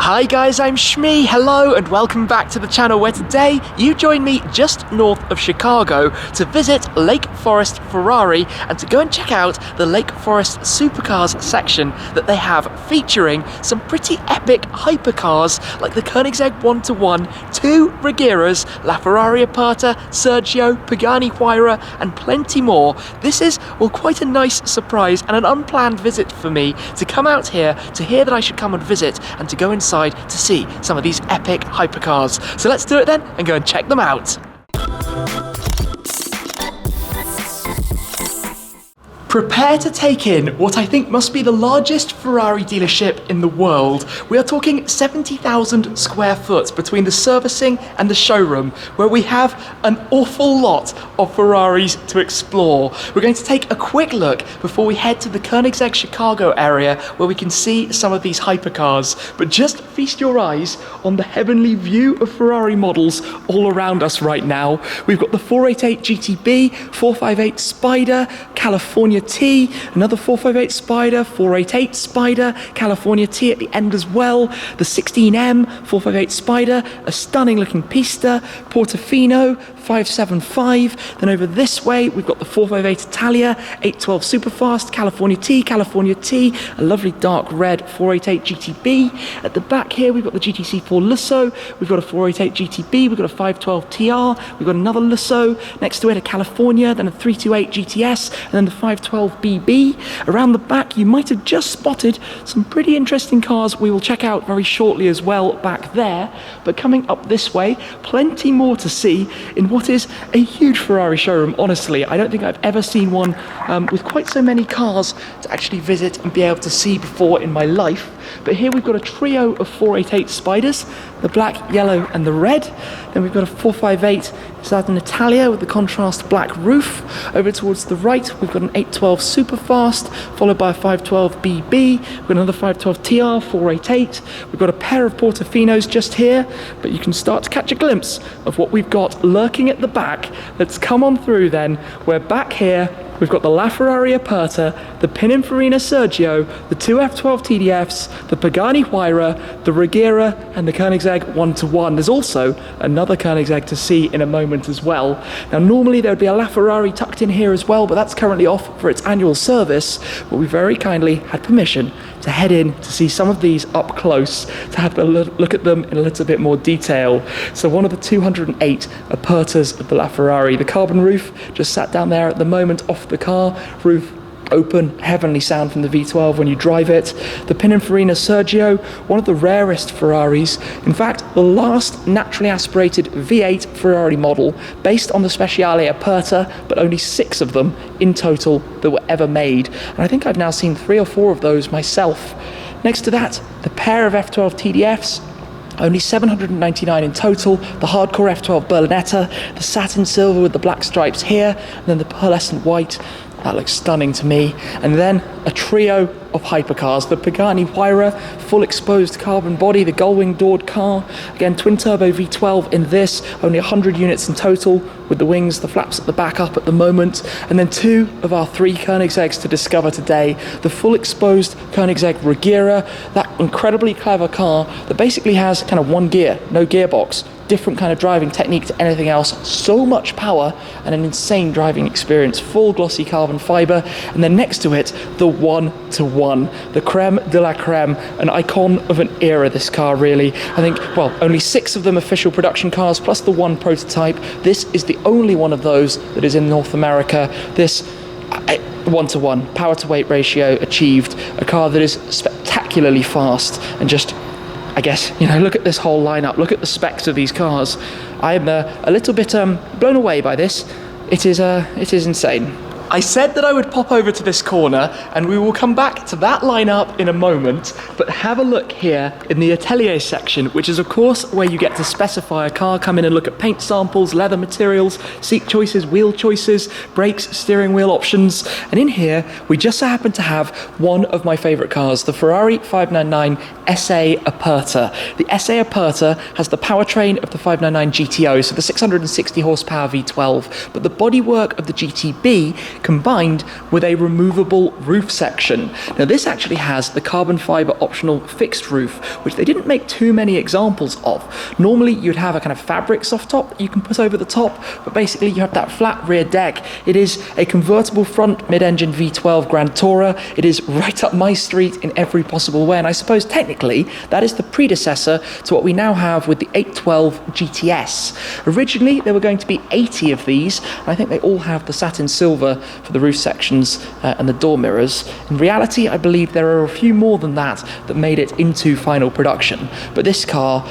Hi guys, I'm Shmee, hello and welcome back to the channel where today you join me just north of Chicago to visit Lake Forest Ferrari and to go and check out the Lake Forest Supercars section that they have, featuring some pretty epic hypercars like the Koenigsegg 1-1, two Regeras, LaFerrari Aperta, Sergio, Pagani Huayra and plenty more. This is, well, quite a nice surprise and an unplanned visit for me to come out here to hear that I should come and visit and to go inside to see some of these epic hypercars. So let's do it then and go and check them out. Prepare to take in what I think must be the largest Ferrari dealership in the world. We are talking 70,000 square foot between the servicing and the showroom, where we have an awful lot of Ferraris to explore. We're going to take a quick look before we head to the Koenigsegg Chicago area where we can see some of these hypercars. But just feast your eyes on the heavenly view of Ferrari models all around us right now. We've got the 488 GTB, 458 Spider, California T, another 458 Spider, 488 Spider, California T at the end as well, the 16M, 458 Spider, a stunning looking Pista, Portofino, 575, then over this way we've got the 458 Italia, 812 Superfast, California T, a lovely dark red 488 GTB. At the back here we've got the GTC4 Lusso, we've got a 488 GTB, we've got a 512 TR, we've got another Lusso, next to it a California, then a 328 GTS, and then the 512 BB. Around the back you might have just spotted some pretty interesting cars we will check out very shortly as well back there, but coming up this way, plenty more to see in what is a huge Ferrari showroom. Honestly, I don't think I've ever seen one with quite so many cars to actually visit and be able to see before in my life. But here we've got a trio of 488 Spiders, the black, yellow and the red. Then we've got a 458 Southern Italia with the contrast black roof. Over towards the right we've got an 812 Superfast, followed by a 512 BB. We've got another 512 TR 488. We've got a pair of Portofinos just here, but you can start to catch a glimpse of what we've got lurking at the back. Let's come on through then. We're back here. We've got the LaFerrari Aperta, the Pininfarina Sergio, the two F12 TDFs, the Pagani Huayra, the Regera, and the Koenigsegg 1-1. There's also another Koenigsegg to see in a moment as well. Now, normally there would be a LaFerrari tucked in here as well, but that's currently off for its annual service. But we very kindly had permission to head in to see some of these up close, to have a look at them in a little bit more detail. So one of the 208 Apertas of the LaFerrari, the carbon roof just sat down there at the moment off the car, roof open, heavenly sound from the V12 when you drive it. The Pininfarina Sergio, one of the rarest Ferraris, in fact the last naturally aspirated V8 Ferrari model based on the Speciale Aperta, but only 6 of them in total that were ever made, and I think I've now seen 3 or 4 of those myself. Next to that, the pair of F12 TDFs, only 799 in total, the hardcore F12 Berlinetta, the satin silver with the black stripes here, and then the pearlescent white. That looks stunning to me. And then a trio of hypercars, the Pagani Huayra, full exposed carbon body, the gull-wing doored car, again twin turbo V12 in this, only 100 units in total, with the wings, the flaps at the back up at the moment. And then 2 of our 3 Koenigseggs to discover today, the full exposed Koenigsegg Regera, that incredibly clever car that basically has kind of 1 gear, no gearbox, different kind of driving technique to anything else, so much power and an insane driving experience, full glossy carbon fibre. And then next to it, the 1-1, the creme de la creme, an icon of an era, this car really. I think, well, only 6 of them official production cars, plus the 1 prototype. This is the only one of those that is in North America. This 1-1 power to weight ratio achieved, a car that is spectacularly fast and just, I guess, you know, look at this whole lineup, look at the specs of these cars. I am a little bit blown away by this. It is insane. I said that I would pop over to this corner and we will come back to that lineup in a moment, but have a look here in the atelier section, which is of course where you get to specify a car, come in and look at paint samples, leather materials, seat choices, wheel choices, brakes, steering wheel options. And in here we just so happen to have one of my favorite cars, the Ferrari 599 SA Aperta. The SA Aperta has the powertrain of the 599 GTO, so the 660 horsepower V12, but the bodywork of the GTB combined with a removable roof section. Now this actually has the carbon fibre optional fixed roof, which they didn't make too many examples of. Normally you'd have a kind of fabric soft top that you can put over the top, but basically you have that flat rear deck. It is a convertible front mid-engine V12 Grand Tourer. It is right up my street in every possible way, and I suppose technically that is the predecessor to what we now have with the 812 GTS. Originally there were going to be 80 of these, and I think they all have the satin silver for the roof sections and the door mirrors. In reality, I believe there are a few more than that that made it into final production, but this car,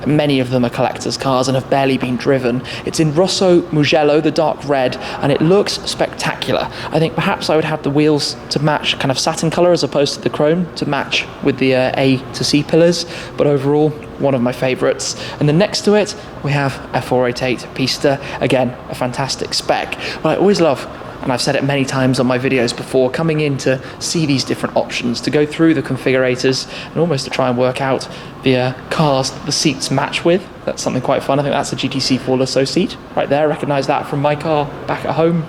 many of them are collector's cars and have barely been driven. It's in Rosso Mugello, the dark red, and it looks spectacular. I think perhaps I would have the wheels to match kind of satin colour as opposed to the chrome to match with the A to C pillars, but overall one of my favourites. And then next to it we have a 488 Pista, again a fantastic spec. But I always love, and I've said it many times on my videos before, coming in to see these different options, to go through the configurators and almost to try and work out the cars that the seats match with. That's something quite fun. I think that's a GTC4 Lusso seat right there. I recognise that from my car back at home.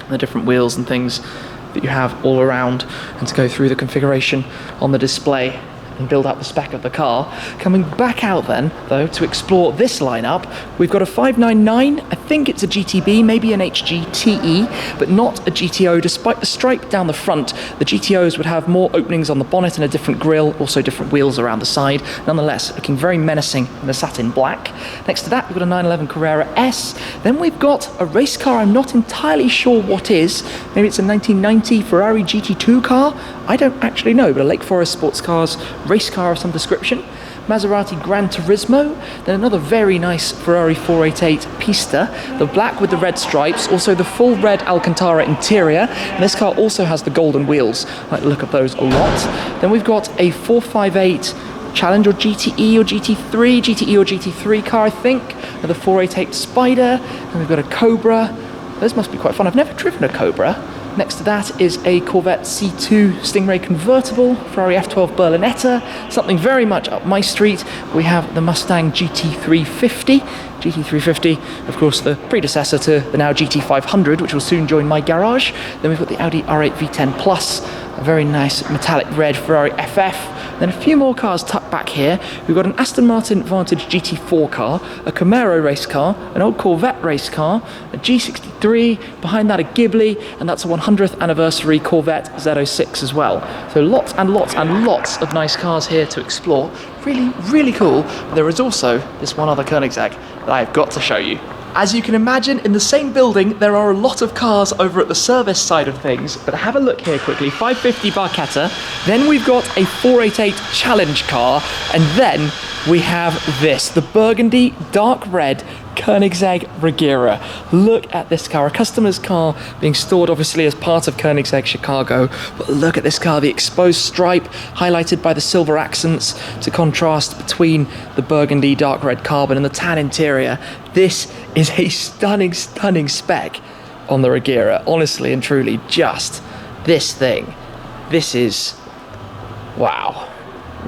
The different wheels and things that you have all around, and to go through the configuration on the display and build up the spec of the car. Coming back out then, though, to explore this lineup, we've got a 599, I think it's a GTB, maybe an HGTE, but not a GTO. Despite the stripe down the front, the GTOs would have more openings on the bonnet and a different grille, also different wheels around the side. Nonetheless, looking very menacing in the satin black. Next to that, we've got a 911 Carrera S. Then we've got a race car I'm not entirely sure what is. Maybe it's a 1990 Ferrari GT2 car? I don't actually know, but a Lake Forest Sports Cars race car of some description. Maserati Gran Turismo, then another very nice Ferrari 488 Pista, the black with the red stripes, also the full red Alcantara interior, and this car also has the golden wheels. I like the look of those a lot. Then we've got a 458 Challenge or GTE or GT3, GTE or GT3 car, I think, and the 488 Spider, and we've got a Cobra. Those must be quite fun. I've never driven a Cobra. Next to that is a Corvette C2 Stingray convertible, Ferrari F12 Berlinetta, something very much up my street. We have the Mustang GT350. GT350, of course, the predecessor to the now GT500, which will soon join my garage. Then we've got the Audi R8 V10 Plus, a very nice metallic red Ferrari FF. Then a few more cars tucked back here. We've got an Aston Martin Vantage GT4 car, a Camaro race car, an old Corvette race car, a G63, behind that a Ghibli, and that's a 100th anniversary Corvette Z06 as well. So lots and lots and lots of nice cars here to explore. Really, really cool. But there is also this one other Koenigsegg that I've got to show you. As you can imagine, in the same building, there are a lot of cars over at the service side of things, but have a look here quickly. 550 Barchetta, then we've got a 488 Challenge car, and then we have this, the Burgundy dark red Koenigsegg Regera. Look at this car, a customer's car being stored obviously as part of Koenigsegg Chicago, but look at this car, the exposed stripe highlighted by the silver accents to contrast between the burgundy dark red carbon and the tan interior. This is a stunning, stunning spec on the Regera. Honestly and truly, just this thing. This is wow.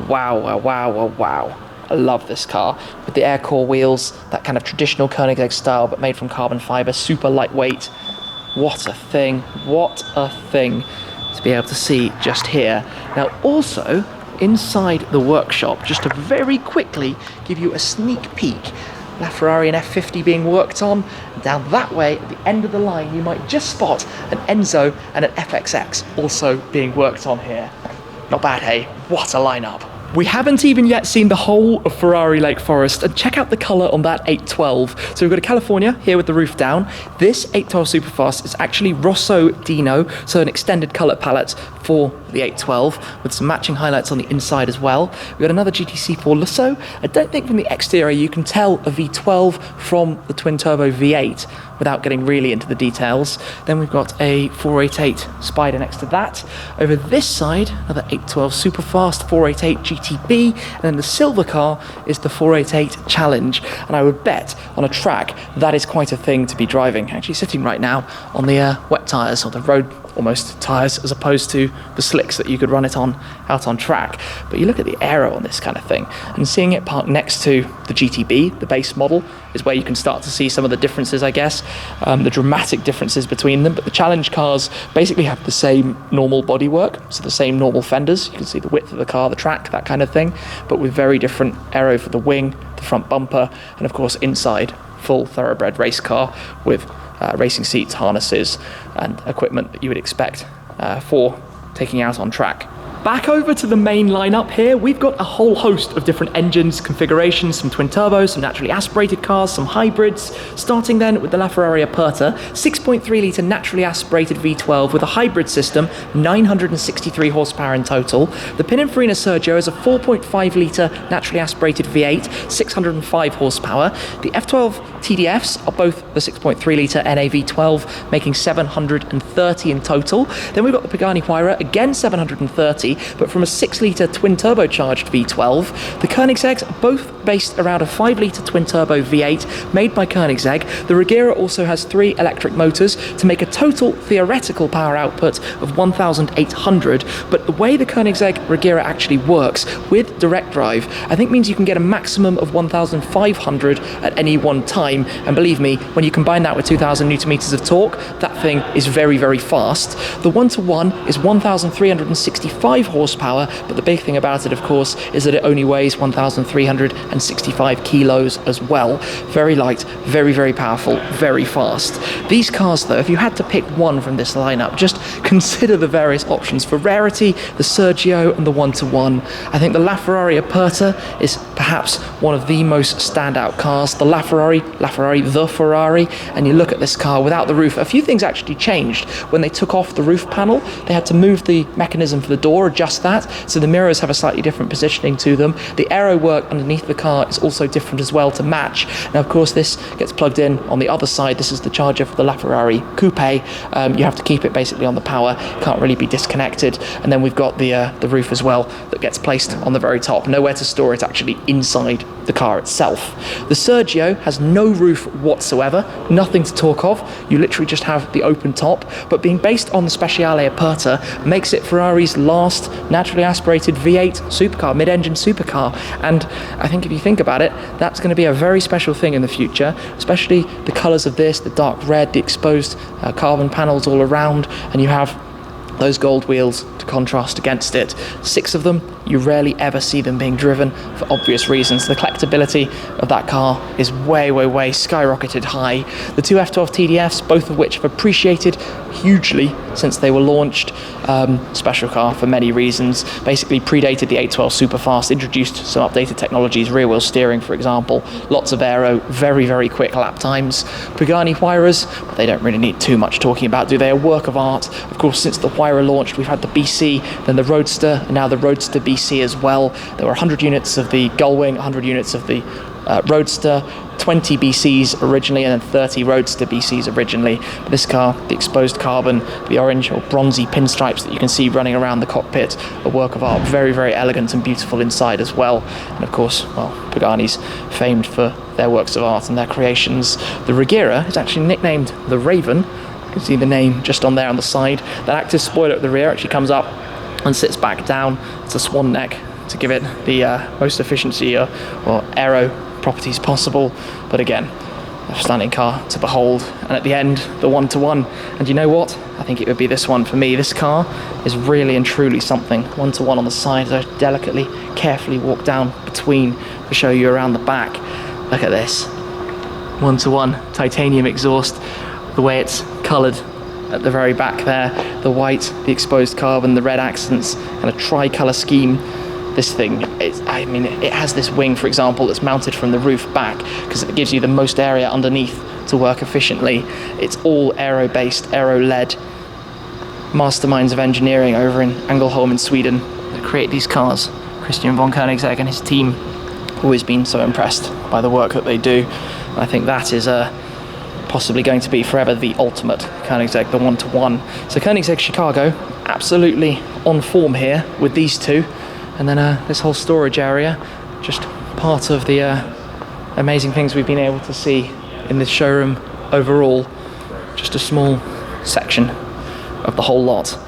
Wow, wow, wow, wow, wow. I love this car with the air core wheels, that kind of traditional Koenigsegg style, but made from carbon fibre, super lightweight. What a thing, what a thing to be able to see just here. Now also, inside the workshop, just to very quickly give you a sneak peek, LaFerrari and F50 being worked on. Down that way, at the end of the line, you might just spot an Enzo and an FXX also being worked on here. Not bad, hey? What a lineup. We haven't even yet seen the whole of Ferrari Lake Forest, and check out the colour on that 812. So we've got a California here with the roof down. This 812 Superfast is actually Rosso Dino, so an extended colour palette for the 812 with some matching highlights on the inside as well. We've got another GTC4 Lusso. I don't think from the exterior you can tell a V12 from the twin-turbo V8 without getting really into the details. Then we've got a 488 Spider next to that. Over this side, another 812 Superfast 488 GTB, and then the silver car is the 488 Challenge. And I would bet on a track that is quite a thing to be driving. Actually sitting right now on the wet tyres, or the road almost tyres as opposed to the slicks that you could run it on out on track. But you look at the aero on this kind of thing, and seeing it parked next to the GTB, the base model, is where you can start to see some of the differences, I guess, the dramatic differences between them. But the challenge cars basically have the same normal bodywork, so the same normal fenders. You can see the width of the car, the track, that kind of thing, but with very different aero for the wing, the front bumper, and of course inside, full thoroughbred race car with racing seats, harnesses, and equipment that you would expect for taking out on track. Back over to the main lineup here, we've got a whole host of different engines, configurations, some twin turbos, some naturally aspirated cars, some hybrids, starting then with the LaFerrari Aperta, 6.3 litre naturally aspirated V12 with a hybrid system, 963 horsepower in total. The Pininfarina Sergio is a 4.5 litre naturally aspirated V8, 605 horsepower. The F12 TDFs are both the 6.3 litre NA V12, making 730 in total. Then we've got the Pagani Huayra, again 730, but from a 6 litre twin turbocharged V12. The Koenigseggs are both based around a 5 litre twin turbo V8 made by Koenigsegg. The Regera also has 3 electric motors to make a total theoretical power output of 1,800, but the way the Koenigsegg Regera actually works with direct drive, I think means you can get a maximum of 1,500 at any one time, and believe me, when you combine that with 2,000 newton meters of torque, that thing is very, very fast. The 1-to-1 is 1,365 horsepower, but the big thing about it, of course, is that it only weighs 1,365 kilos as well. Very light, very, very powerful, very fast. These cars, though, if you had to pick one from this lineup, just consider the various options for rarity, the Sergio and the 1-to-1. I think the LaFerrari Aperta is perhaps one of the most standout cars. The LaFerrari, the Ferrari, and you look at this car without the roof. A few things actually changed when they took off the roof panel. They had to move the mechanism for the door, adjust that, so the mirrors have a slightly different positioning to them. The aero work underneath the car is also different as well to match. Now, of course, this gets plugged in on the other side. This is the charger for the LaFerrari Coupe. You have to keep it basically on the power, can't really be disconnected. And then we've got the roof as well that gets placed on the very top. Nowhere to store it actually inside the car itself. The Sergio has no roof whatsoever, nothing to talk of. You literally just have the open top, but being based on the Speciale Aperta makes it Ferrari's last naturally aspirated V8 supercar, mid-engine supercar. And I think if you think about it, that's going to be a very special thing in the future, especially the colours of this, the dark red, the exposed carbon panels all around, and you have those gold wheels to contrast against it. 6 of them, you rarely ever see them being driven for obvious reasons. The collectability of that car is way, way, way skyrocketed high. The 2 F12 TDFs, both of which have appreciated hugely since they were launched. Special car for many reasons. Basically predated the 812 Superfast, introduced some updated technologies, rear wheel steering, for example, lots of aero, very, very quick lap times. Pagani Huayras, they don't really need too much talking about, do they? A work of art. Of course, since the Huayra launched, we've had the BC, then the Roadster, and now the Roadster BC as well. There were 100 units of the Gullwing, 100 units of the Roadster, 20 BCs originally, and then 30 Roadster BCs originally. But this car, the exposed carbon, the orange or bronzy pinstripes that you can see running around the cockpit, a work of art, very, very elegant and beautiful inside as well. And of course, well, Pagani's famed for their works of art and their creations. The Regera is actually nicknamed the Raven. You can see the name just on there on the side. That active spoiler at the rear actually comes up and sits back down. It's a swan neck to give it the most efficiency or aero properties possible. But again, a stunning car to behold. And at the end, the 1-to-1. And you know what? I think it would be this one for me. This car is really and truly something. 1-to-1 on the side, as I delicately, carefully walk down between to show you around the back. Look at this. 1-to-1 titanium exhaust. The way it's coloured at the very back there, the white, the exposed carbon, the red accents, and a tricolour scheme. This thing, it has this wing, for example, that's mounted from the roof back because it gives you the most area underneath to work efficiently. It's all aero-based, aero-led masterminds of engineering over in Ängelholm in Sweden that create these cars. Christian von Koenigsegg and his team have always been so impressed by the work that they do. And I think that is possibly going to be forever the ultimate Koenigsegg, the 1-to-1. So Koenigsegg Chicago, absolutely on form here with these two. And then this whole storage area, just part of the amazing things we've been able to see in this showroom overall. Just a small section of the whole lot,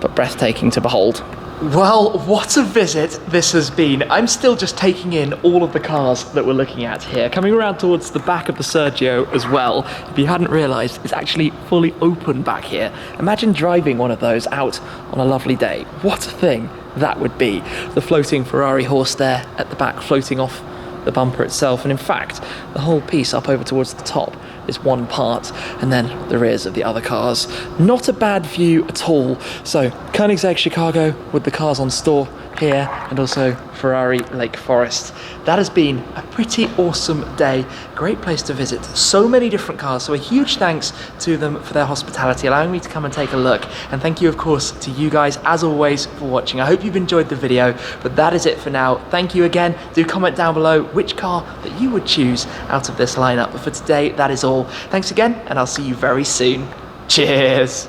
but breathtaking to behold. Well, what a visit this has been. I'm still just taking in all of the cars that we're looking at here. Coming around towards the back of the Sergio as well. If you hadn't realised, it's actually fully open back here. Imagine driving one of those out on a lovely day. What a thing that would be. The floating Ferrari horse there at the back, floating off the bumper itself. And in fact, the whole piece up over towards the top is one part, and then the rears of the other cars. Not a bad view at all. So Koenigsegg Chicago with the cars on store here, and also Ferrari Lake Forest. That has been a pretty awesome day. Great place to visit. So many different cars, so a huge thanks to them for their hospitality, allowing me to come and take a look. And thank you, of course, to you guys, as always, for watching. I hope you've enjoyed the video, but that is it for now. Thank you again. Do comment down below which car that you would choose out of this lineup. But for today, that is all. Thanks again, and I'll see you very soon. Cheers.